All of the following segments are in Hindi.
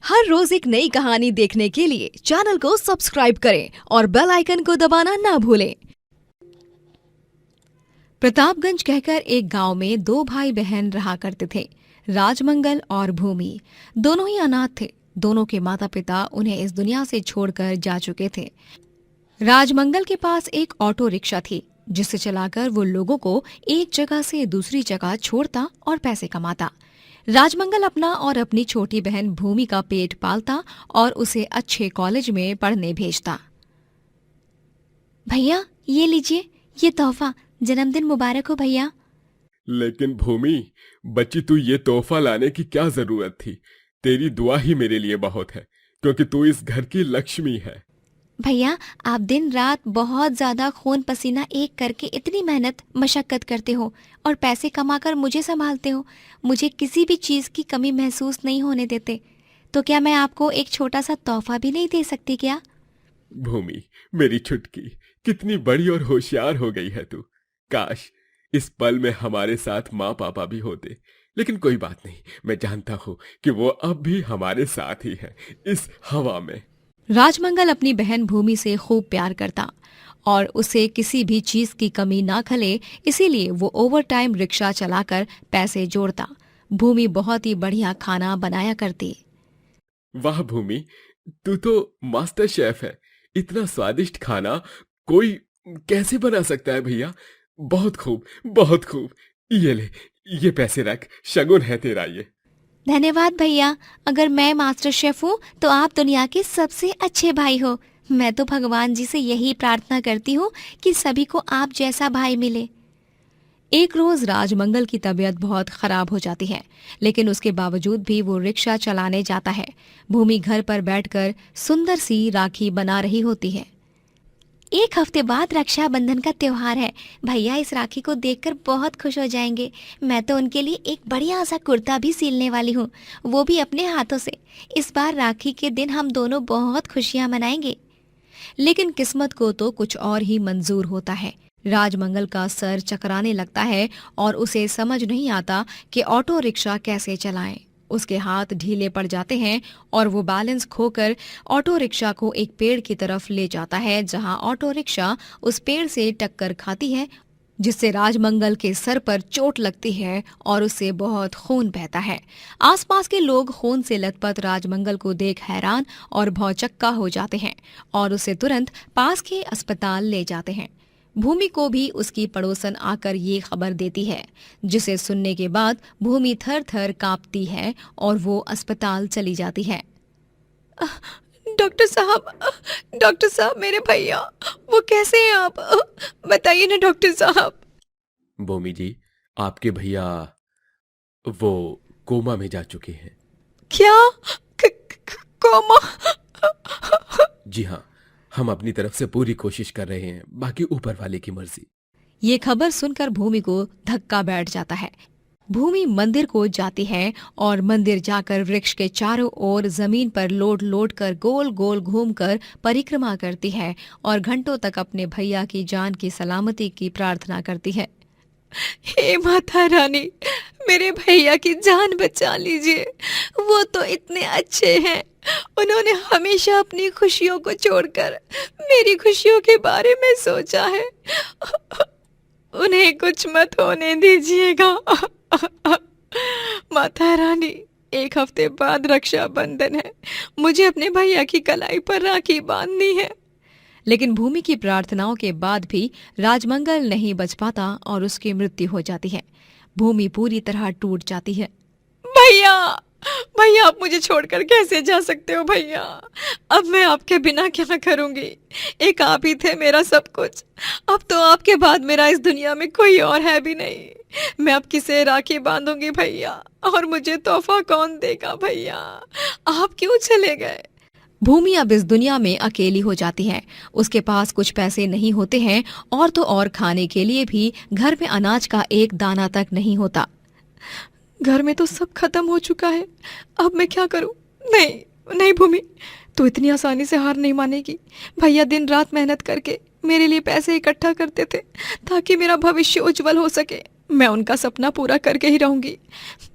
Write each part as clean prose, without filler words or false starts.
हर रोज एक नई कहानी देखने के लिए चैनल को सब्सक्राइब करें और बेल आइकन को दबाना ना भूलें। प्रतापगंज कहकर एक गांव में दो भाई बहन रहा करते थे, राजमंगल और भूमि। दोनों ही अनाथ थे। दोनों के माता पिता उन्हें इस दुनिया से छोड़कर जा चुके थे। राजमंगल के पास एक ऑटो रिक्शा थी, जिसे चलाकर वो लोगों को एक जगह से दूसरी जगह छोड़ता और पैसे कमाता। राजमंगल अपना और अपनी छोटी बहन भूमि का पेट पालता और उसे अच्छे कॉलेज में पढ़ने भेजता। भैया ये लीजिए, ये तोहफा, जन्मदिन मुबारक हो भैया। लेकिन भूमि, बच्ची, तू ये तोहफा लाने की क्या जरूरत थी? तेरी दुआ ही मेरे लिए बहुत है, क्योंकि तू इस घर की लक्ष्मी है। भैया आप दिन रात बहुत ज्यादा खून पसीना एक करके इतनी मेहनत मशक्कत करते हो और पैसे कमाकर मुझे संभालते हो। मुझे किसी भी चीज की कमी महसूस नहीं होने देते। तो क्या मैं आपको एक छोटा सा तोहफा भी नहीं दे सकती क्या? भूमि, मेरी छुटकी, कितनी बड़ी और होशियार हो गई है तू। काश इस पल में हमारे साथ माँ पापा भी होते, लेकिन कोई बात नहीं। मैं जानता हूँ कि वो अब भी हमारे साथ ही है, इस हवा में। राजमंगल अपनी बहन भूमि से खूब प्यार करता और उसे किसी भी चीज की कमी ना खले, इसीलिए वो ओवरटाइम रिक्शा चलाकर पैसे जोड़ता। भूमि बहुत ही बढ़िया खाना बनाया करती। वाह भूमि, तू तो मास्टर शेफ है। इतना स्वादिष्ट खाना कोई कैसे बना सकता है भैया? बहुत खूब, बहुत खूब। ये ले, ये पैसे रख, शगुन है तेरा ये। धन्यवाद भैया। अगर मैं मास्टर शेफ हूँ तो आप दुनिया के सबसे अच्छे भाई हो। मैं तो भगवान जी से यही प्रार्थना करती हूँ कि सभी को आप जैसा भाई मिले। एक रोज राजमंगल की तबीयत बहुत खराब हो जाती है, लेकिन उसके बावजूद भी वो रिक्शा चलाने जाता है। भूमि घर पर बैठकर सुंदर सी राखी बना रही होती है। एक हफ्ते बाद रक्षाबंधन का त्योहार है। भैया इस राखी को देखकर बहुत खुश हो जाएंगे। मैं तो उनके लिए एक बढ़िया सा कुर्ता भी सिलने वाली हूँ, वो भी अपने हाथों से। इस बार राखी के दिन हम दोनों बहुत खुशियाँ मनाएंगे। लेकिन किस्मत को तो कुछ और ही मंजूर होता है। राजमंगल का सर चकराने लगता है और उसे समझ नहीं आता कि ऑटो रिक्शा कैसे चलाएं। उसके हाथ ढीले पड़ जाते हैं और वो बैलेंस खोकर ऑटो रिक्शा को एक पेड़ की तरफ ले जाता है, जहां ऑटो रिक्शा उस पेड़ से टक्कर खाती है, जिससे राजमंगल के सर पर चोट लगती है और उससे बहुत खून बहता है। आसपास के लोग खून से लथपथ राजमंगल को देख हैरान और भौचक्का हो जाते हैं और उसे तुरंत पास के अस्पताल ले जाते हैं। भूमि को भी उसकी पड़ोसन आकर ये खबर देती है, जिसे सुनने के बाद भूमि थर थर कांपती है और वो अस्पताल चली जाती है। डॉक्टर साहब, मेरे भैया, वो कैसे हैं आप? बताइए ना डॉक्टर साहब। भूमि जी, आपके भैया वो कोमा में जा चुके हैं। क्या? कोमा? जी हाँ, हम अपनी तरफ से पूरी कोशिश कर रहे हैं, बाकी ऊपर वाले की मर्जी। ये खबर सुनकर भूमि को धक्का बैठ जाता है। भूमि मंदिर को जाती है और मंदिर जाकर वृक्ष के चारों ओर जमीन पर लोट लोट कर गोल गोल घूमकर परिक्रमा करती है और घंटों तक अपने भैया की जान की सलामती की प्रार्थना करती है। हे माता रानी, मेरे भैया की जान बचा लीजिए। वो तो इतने अच्छे हैं। उन्होंने हमेशा अपनी खुशियों को छोड़कर मेरी खुशियों के बारे में सोचा है। उन्हें कुछ मत होने दीजिएगा। माता रानी, एक हफ्ते बाद रक्षाबंधन है। मुझे अपने भैया की कलाई पर राखी बांधनी है। लेकिन भूमि की प्रार्थनाओं के बाद भी राजमंगल नहीं बच पाता और उसकी मृत्यु हो जाती है। भूमि पूरी तरह टूट जाती है। भैया, भैया, आप मुझे छोड़कर कैसे जा सकते हो भैया? अब मैं आपके बिना क्या करूंगी? एक आप ही थे मेरा सब कुछ। अब तो आपके बाद मेरा इस दुनिया में कोई और है भी नहीं। मैं अब किसे राखी बांधूंगी भैया? और मुझे तोहफा कौन देगा भैया? आप क्यों चले गए? भूमि अब इस दुनिया में अकेली हो जाती है। उसके पास कुछ पैसे नहीं होते हैं और तो और खाने के लिए भी घर में अनाज का एक दाना तक नहीं होता। घर में तो सब खत्म हो चुका है। अब मैं क्या करूं? नहीं नहीं भूमि, तू इतनी आसानी से हार नहीं मानेगी। भैया दिन रात मेहनत करके मेरे लिए पैसे इकट्ठा करते थे ताकि मेरा भविष्य उज्जवल हो सके। मैं उनका सपना पूरा करके ही रहूंगी।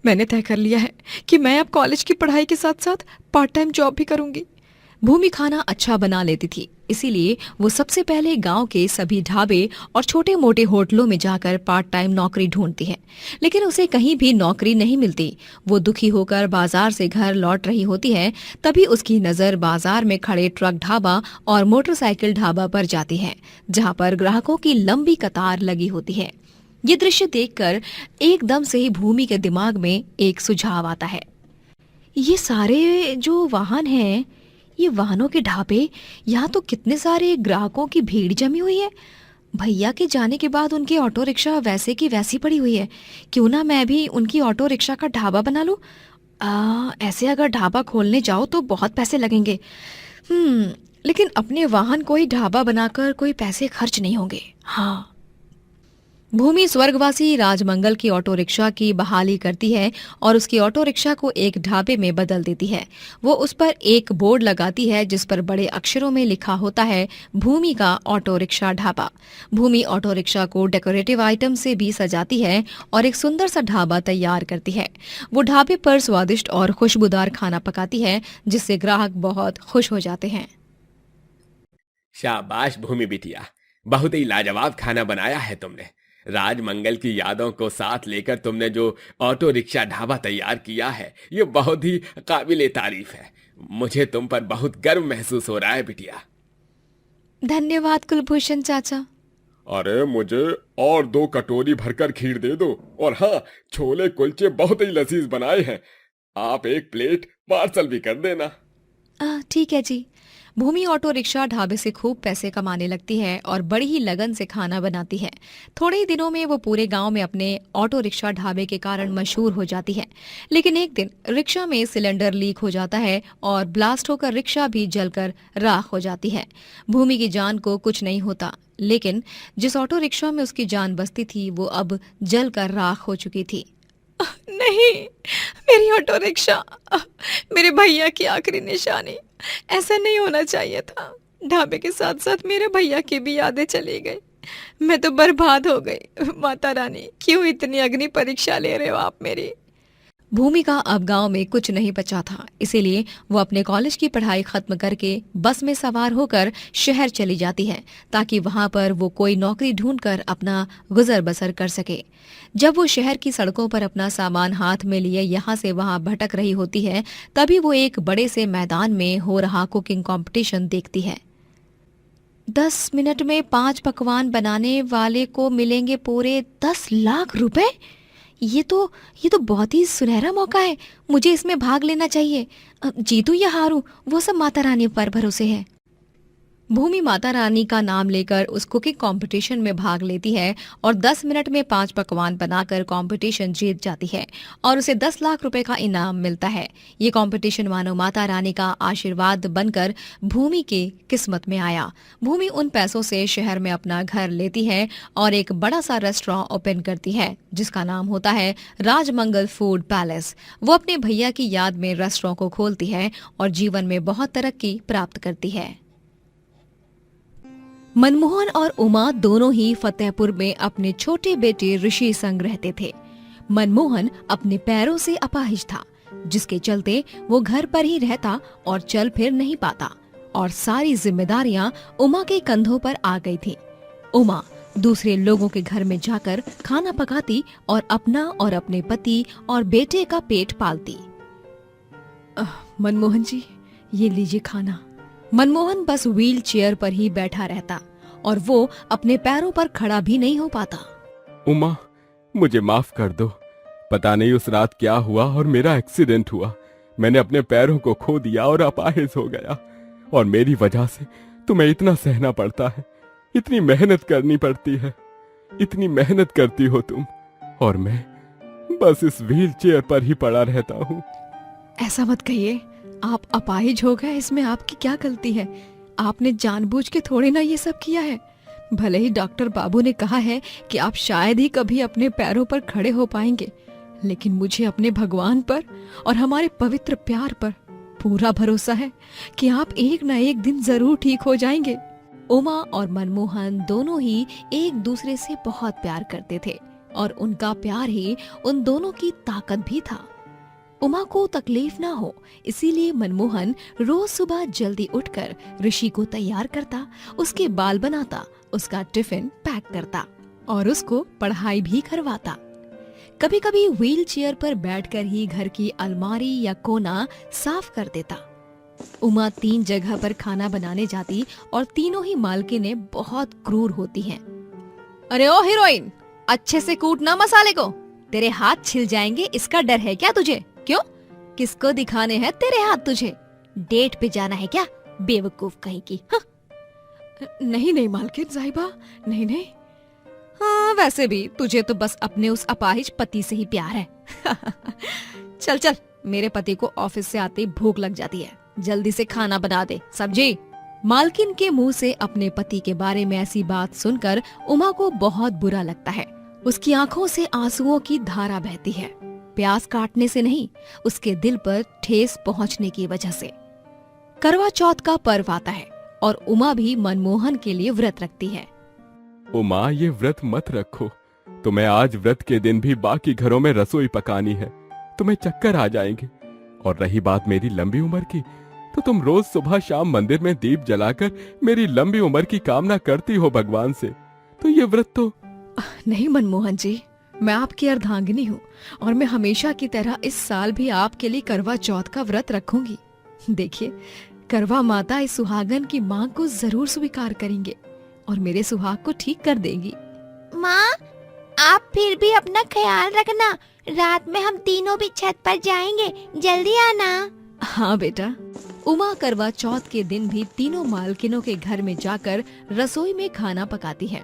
मैंने तय कर लिया है कि मैं अब कॉलेज की पढ़ाई के साथ साथ पार्ट टाइम जॉब भी करूंगी। भूमि खाना अच्छा बना लेती थी, इसीलिए वो सबसे पहले गांव के सभी ढाबे और छोटे मोटे होटलों में जाकर पार्ट टाइम नौकरी ढूंढती है, लेकिन उसे कहीं भी नौकरी नहीं मिलती। वो दुखी होकर बाजार से घर लौट रही होती है, तभी उसकी नजर बाजार में खड़े ट्रक ढाबा और मोटरसाइकिल ढाबा पर जाती है, जहां पर ग्राहकों की लंबी कतार लगी होती है। ये दृश्य देखकर एकदम से ही भूमि के दिमाग में एक सुझाव आता है। ये सारे जो वाहन हैं, ये वाहनों के ढाबे, यहाँ तो कितने सारे ग्राहकों की भीड़ जमी हुई है। भैया के जाने के बाद उनकी ऑटो रिक्शा वैसे की वैसी पड़ी हुई है। क्यों ना मैं भी उनकी ऑटो रिक्शा का ढाबा बना लूं। ऐसे अगर ढाबा खोलने जाओ तो बहुत पैसे लगेंगे। लेकिन अपने वाहन को ही ढाबा बनाकर कोई पैसे खर्च नहीं होंगे। हाँ। भूमि स्वर्गवासी राजमंगल की ऑटो रिक्शा की बहाली करती है और उसकी ऑटो रिक्शा को एक ढाबे में बदल देती है। वो उस पर एक बोर्ड लगाती है जिस पर बड़े अक्षरों में लिखा होता है, भूमि का ऑटो रिक्शा ढाबा। भूमि ऑटो रिक्शा को डेकोरेटिव आइटम से भी सजाती है और एक सुंदर सा ढाबा तैयार करती है। वो ढाबे पर स्वादिष्ट और खुशबूदार खाना पकाती है, जिससे ग्राहक बहुत खुश हो जाते हैं। शाबाश भूमि बिटिया, बहुत ही लाजवाब खाना बनाया है तुमने। राजमंगल की यादों को साथ लेकर तुमने जो ऑटो रिक्शा ढाबा तैयार किया है, ये बहुत ही काबिले तारीफ है। मुझे तुम पर बहुत गर्व महसूस हो रहा है बिटिया। धन्यवाद कुलभूषण चाचा। अरे मुझे और 2 कटोरी भरकर खीर दे दो, और हाँ, छोले कुलचे बहुत ही लजीज बनाए हैं। आप 1 प्लेट पार्सल भी कर देना। ठीक है जी। भूमि ऑटो रिक्शा ढाबे से खूब पैसे कमाने लगती है और बड़ी ही लगन से खाना बनाती है। थोड़े ही दिनों में वो पूरे गांव में अपने ऑटो रिक्शा ढाबे के कारण मशहूर हो जाती है। लेकिन एक दिन रिक्शा में सिलेंडर लीक हो जाता है और ब्लास्ट होकर रिक्शा भी जलकर राख हो जाती है। भूमि की जान को कुछ नहीं होता, लेकिन जिस ऑटो रिक्शा में उसकी जान बसती थी वो अब जलकर राख हो चुकी थी। नहीं, मेरी ऑटो रिक्शा, मेरे भैया की आखिरी निशानी। ऐसा नहीं होना चाहिए था। ढाबे के साथ साथ मेरे भैया की भी यादें चली गई। मैं तो बर्बाद हो गई। माता रानी, क्यों इतनी अग्नि परीक्षा ले रहे हो आप मेरी। भूमि का अब गांव में कुछ नहीं बचा था, इसीलिए वो अपने कॉलेज की पढ़ाई खत्म करके बस में सवार होकर शहर चली जाती है, ताकि वहां पर वो कोई नौकरी ढूंढकर अपना गुजर बसर कर सके। जब वो शहर की सड़कों पर अपना सामान हाथ में लिए यहाँ से वहां भटक रही होती है, तभी वो एक बड़े से मैदान में हो रहा कुकिंग कंपटीशन देखती है। 10 मिनट में 5 पकवान बनाने वाले को मिलेंगे पूरे 10 लाख रुपए। ये तो बहुत ही सुनहरा मौका है। मुझे इसमें भाग लेना चाहिए। जीतूं या हारूं, वो सब माता रानी पर भरोसे है। भूमि माता रानी का नाम लेकर उस कुकिंग कंपटीशन में भाग लेती है और 10 मिनट में 5 पकवान बनाकर कंपटीशन जीत जाती है और उसे 10 लाख रुपए का इनाम मिलता है। ये कंपटीशन मानो माता रानी का आशीर्वाद बनकर भूमि की किस्मत में आया। भूमि उन पैसों से शहर में अपना घर लेती है और एक बड़ा सा रेस्टोरेंट ओपन करती है, जिसका नाम होता है राजमंगल फूड पैलेस। वो अपने भैया की याद में रेस्टोरेंट को खोलती है और जीवन में बहुत तरक्की प्राप्त करती है। मनमोहन और उमा दोनों ही फतेहपुर में अपने छोटे बेटे ऋषि संग रहते थे। मनमोहन अपने पैरों से अपाहिज था, जिसके चलते वो घर पर ही रहता और चल फिर नहीं पाता, और सारी जिम्मेदारियां उमा के कंधों पर आ गई थी। उमा दूसरे लोगों के घर में जाकर खाना पकाती और अपना और अपने पति और बेटे का पेट पालती। मनमोहन जी, ये लीजिए खाना। मनमोहन बस व्हील चेयर पर ही बैठा रहता और वो अपने पैरों पर खड़ा भी नहीं हो पाता। उमा, मुझे माफ कर दो। पता नहीं उस रात क्या हुआ और मेरा एक्सीडेंट हुआ। मैंने अपने पैरों को खो दिया और अपाहिज हो गया, और मेरी वजह से तुम्हें इतना सहना पड़ता है, इतनी मेहनत करनी पड़ती है। इतनी मेहनत करती हो तुम, और मैं बस इस व्हील चेयर पर ही पड़ा रहता हूँ। ऐसा मत कहिए। आप अपाहिज हो गए, इसमें आपकी क्या गलती है। आपने जानबूझ के थोड़े ना ये सब किया है। भले ही डॉक्टर बाबू ने कहा है कि आप शायद ही कभी अपने पैरों पर खड़े हो पाएंगे, लेकिन मुझे अपने भगवान पर और हमारे पवित्र प्यार पर पूरा भरोसा है कि आप एक ना एक दिन जरूर ठीक हो जाएंगे। उमा और मनमोहन दोनों ही एक दूसरे से बहुत प्यार करते थे। और उनका प्यार ही उन दोनों की ताकत भी था। उमा को तकलीफ ना हो इसीलिए मनमोहन रोज सुबह जल्दी उठकर ऋषि को तैयार करता, उसके बाल बनाता, उसका टिफिन पैक करता और उसको पढ़ाई भी करवाता। कभी कभी व्हील चेयर पर बैठकर ही घर की अलमारी या कोना साफ कर देता। उमा 3 जगह पर खाना बनाने जाती और तीनों ही मालकिनें बहुत क्रूर होती हैं। अरे ओ हीरोइन, अच्छे से कूटना मसाले को, तेरे हाथ छिल जाएंगे, इसका डर है क्या तुझे? क्यों, किसको दिखाने हैं तेरे हाथ तुझे? डेट पे जाना है क्या, बेवकूफ कहीं की? नहीं नहीं मालकिन साहिबा, नहीं नहीं। हाँ वैसे भी तुझे तो बस अपने उस अपाहिज पति से ही प्यार है। चल चल, मेरे पति को ऑफिस से आते ही भूख लग जाती है, जल्दी से खाना बना दे, समझी? मालकिन के मुंह से अपने पति के बारे में ऐसी बात सुनकर उमा को बहुत बुरा लगता है। उसकी आंखों से आंसुओं की धारा बहती है, प्यास काटने से नहीं, उसके दिल पर ठेस पहुंचने की वजह से। करवा चौथ का पर्व आता है और उमा भी मनमोहन के लिए व्रत रखती है। उमा, ये व्रत मत रखो, तुम्हें आज व्रत के दिन भी बाकी घरों में रसोई पकानी है, तुम्हें चक्कर आ जाएंगे। और रही बात मेरी लंबी उम्र की, तो तुम रोज सुबह शाम मंदिर में दीप जलाकर मेरी लंबी उम्र की कामना करती हो भगवान से, तो ये व्रत तो। नहीं मनमोहन जी, मैं आपकी अर्धांगिनी हूँ और मैं हमेशा की तरह इस साल भी आपके लिए करवा चौथ का व्रत रखूंगी। देखिए, करवा माता इस सुहागन की मांग को जरूर स्वीकार करेंगे और मेरे सुहाग को ठीक कर देंगी। माँ, आप फिर भी अपना ख्याल रखना, रात में हम तीनों भी छत पर जाएंगे, जल्दी आना। हाँ बेटा। उमा करवा चौथ के दिन भी तीनों मालकिनों के घर में जाकर रसोई में खाना पकाती है।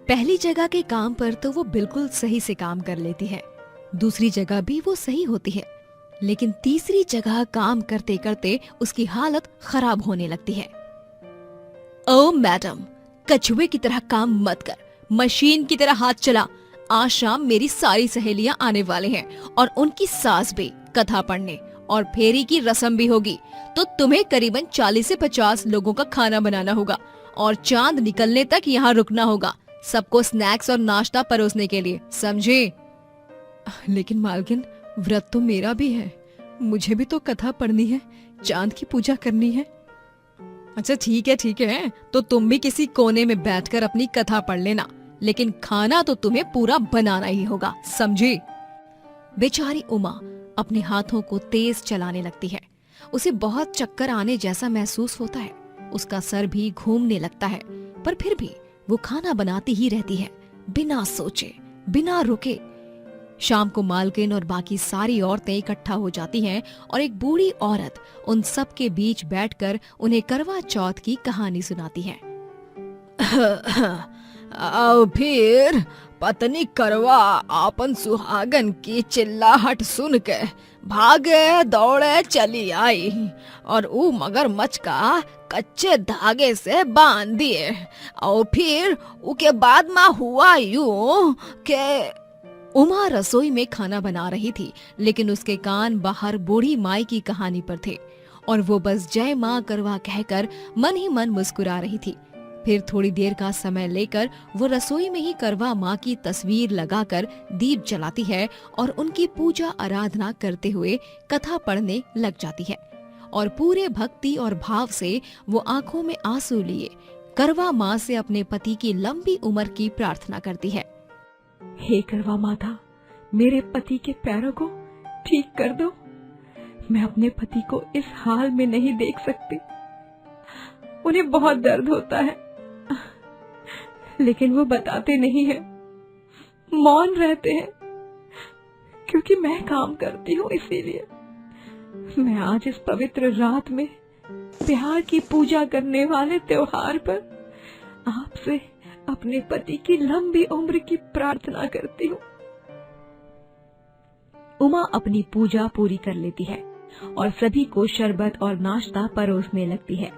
पहली जगह के काम पर तो वो बिल्कुल सही से काम कर लेती है, दूसरी जगह भी वो सही होती है, लेकिन तीसरी जगह काम करते करते उसकी हालत खराब होने लगती है। ओ मैडम, कछुए की तरह काम मत कर, मशीन की तरह हाथ चला। आज शाम मेरी सारी सहेलियां आने वाले हैं और उनकी सास भी कथा पढ़ने और फेरी की रस्म भी होगी, तो तुम्हें करीबन 40 से 50 लोगों का खाना बनाना होगा और चांद निकलने तक यहाँ रुकना होगा, सबको स्नैक्स और नाश्ता परोसने के लिए, समझे? लेकिन मालकिन, व्रत तो मेरा भी है, मुझे भी तो कथा पढ़नी है, चांद की पूजा करनी है। अच्छा ठीक है, तो तुम भी किसी कोने में बैठकर अपनी कथा पढ़ लेना, लेकिन खाना तो तुम्हें पूरा बनाना ही होगा, समझी? बेचारी उमा अपने हाथों को तेज चलाने लगती है। उसे बहुत चक्कर आने जैसा महसूस होता है, उसका सर भी घूमने लगता है, पर फिर भी वो खाना बनाती ही रहती है, बिना सोचे, बिना रुके। शाम को मालकिन और बाकी सारी औरतें इकट्ठा हो जाती हैं और एक बूढ़ी औरत उन सब के बीच बैठकर उन्हें करवा चौथ की कहानी सुनाती है। आओ फिर, पत्नी करवा आपन सुहागन की चिल्लाहट सुन के भागे दौड़े चली आई और ऊ मगरमच्छ का कच्चे धागे से बांध दिए। और फिर उके बाद में हुआ यूं के। उमा रसोई में खाना बना रही थी, लेकिन उसके कान बाहर बूढ़ी माई की कहानी पर थे और वो बस जय माँ करवा कहकर मन ही मन मुस्कुरा रही थी। फिर थोड़ी देर का समय लेकर वो रसोई में ही करवा माँ की तस्वीर लगाकर दीप जलाती है और उनकी पूजा आराधना करते हुए कथा पढ़ने लग जाती है और पूरे भक्ति और भाव से वो आंखों में आंसू लिए करवा माँ से अपने पति की लंबी उम्र की प्रार्थना करती है। हे करवा माता, मेरे पति के पैरों को ठीक कर दो, मैं अपने पति को इस हाल में नहीं देख सकती, उन्हें बहुत दर्द होता है, लेकिन वो बताते नहीं है, मौन रहते हैं, क्योंकि मैं काम करती हूँ। इसीलिए मैं आज इस पवित्र रात में प्यार की पूजा करने वाले त्योहार पर आपसे अपने पति की लंबी उम्र की प्रार्थना करती हूँ। उमा अपनी पूजा पूरी कर लेती है और सभी को शरबत और नाश्ता परोसने लगती है।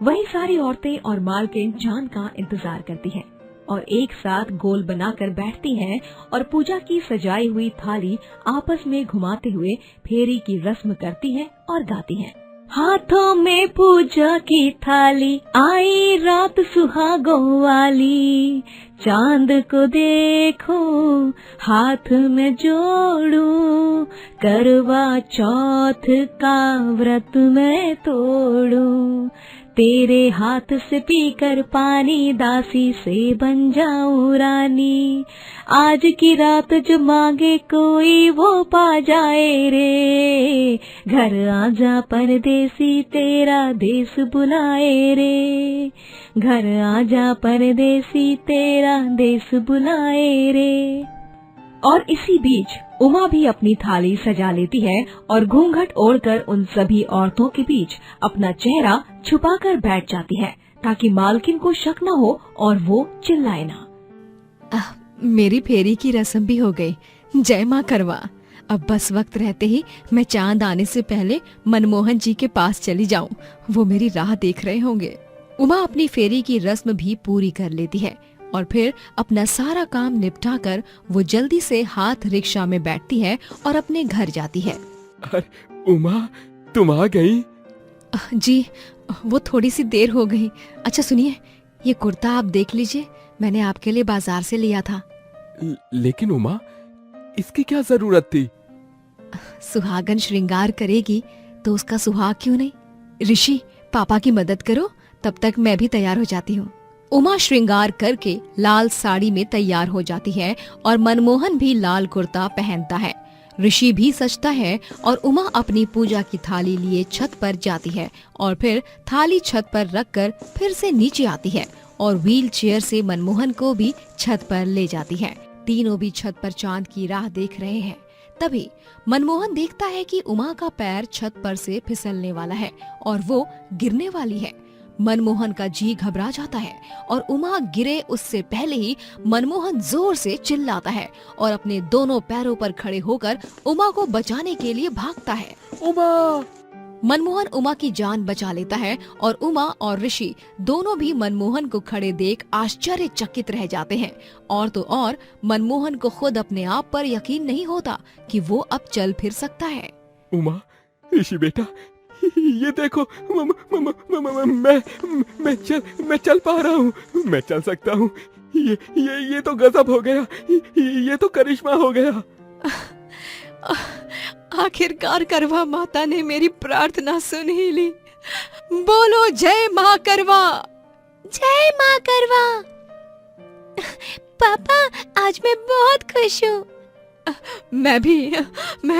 वहीं सारी औरतें और मालकिन चांद का इंतजार करती हैं और एक साथ गोल बनाकर बैठती हैं और पूजा की सजाई हुई थाली आपस में घुमाते हुए फेरी की रस्म करती हैं और गाती हैं। हाथों में पूजा की थाली, आई रात सुहागों वाली। चांद को देखो हाथ में जोड़ूं, करवा चौथ का व्रत मैं तोड़ूं। तेरे हाथ से पीकर पानी, दासी से बन जाऊं रानी। आज की रात जो मांगे कोई वो पा जाए रे। घर आजा परदेसी तेरा देश बुलाए रे। घर आजा परदेसी तेरा देश बुलाए रे। और इसी बीच उमा भी अपनी थाली सजा लेती है और घूंघट ओढ़कर उन सभी औरतों के बीच अपना चेहरा छुपाकर बैठ जाती है, ताकि मालकिन को शक न हो और वो चिल्लाए ना। मेरी फेरी की रस्म भी हो गई। जय माँ करवा। अब बस वक्त रहते ही मैं चांद आने से पहले मनमोहन जी के पास चली जाऊं। वो मेरी राह देख रहे होंगे। उमा अपनी फेरी की रस्म भी पूरी कर लेती है और फिर अपना सारा काम निपटाकर वो जल्दी से हाथ रिक्शा में बैठती है और अपने घर जाती है। अरे उमा, तुम आ गई? जी, वो थोड़ी सी देर हो गई। अच्छा सुनिए, ये कुर्ता आप देख लीजिए, मैंने आपके लिए बाजार से लिया था। लेकिन उमा, इसकी क्या जरूरत थी? सुहागन श्रृंगार करेगी तो उसका सुहाग क्यों नहीं? ऋषि, पापा की मदद करो, तब तक मैं भी तैयार हो जाती हूँ। उमा श्रृंगार करके लाल साड़ी में तैयार हो जाती है और मनमोहन भी लाल कुर्ता पहनता है। ऋषि भी सजता है और उमा अपनी पूजा की थाली लिए छत पर जाती है और फिर थाली छत पर रखकर फिर से नीचे आती है और व्हील चेयर से मनमोहन को भी छत पर ले जाती है। तीनों भी छत पर चांद की राह देख रहे हैं। तभी मनमोहन देखता है कि उमा का पैर छत पर से फिसलने वाला है और वो गिरने वाली है। मनमोहन का जी घबरा जाता है और उमा गिरे उससे पहले ही मनमोहन जोर से चिल्लाता है और अपने दोनों पैरों पर खड़े होकर उमा को बचाने के लिए भागता है। उमा! मनमोहन उमा की जान बचा लेता है और उमा और ऋषि दोनों भी मनमोहन को खड़े देख आश्चर्यचकित रह जाते हैं। और तो और मनमोहन को खुद अपने आप पर यकीन नहीं होता कि वो अब चल फिर सकता है। उमा, ऋषि बेटा, ये देखो, मैं चल पा रहा हूँ, मैं चल सकता हूँ। ये तो गजब हो गया, ये तो करिश्मा हो गया। आखिरकार करवा माता ने मेरी प्रार्थना सुन ही ली। बोलो जय माँ करवा। जय माँ करवा। पापा, आज मैं बहुत खुश हूँ। मैं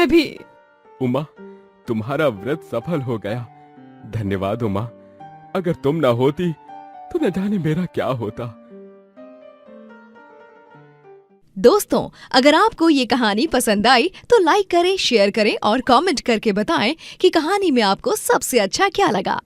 भी। उमा, तुम्हारा व्रत सफल हो गया। धन्यवाद उमा, अगर तुम ना होती तो न जाने मेरा क्या होता। दोस्तों, अगर आपको ये कहानी पसंद आई तो लाइक करें, शेयर करें और कमेंट करके बताएं कि कहानी में आपको सबसे अच्छा क्या लगा।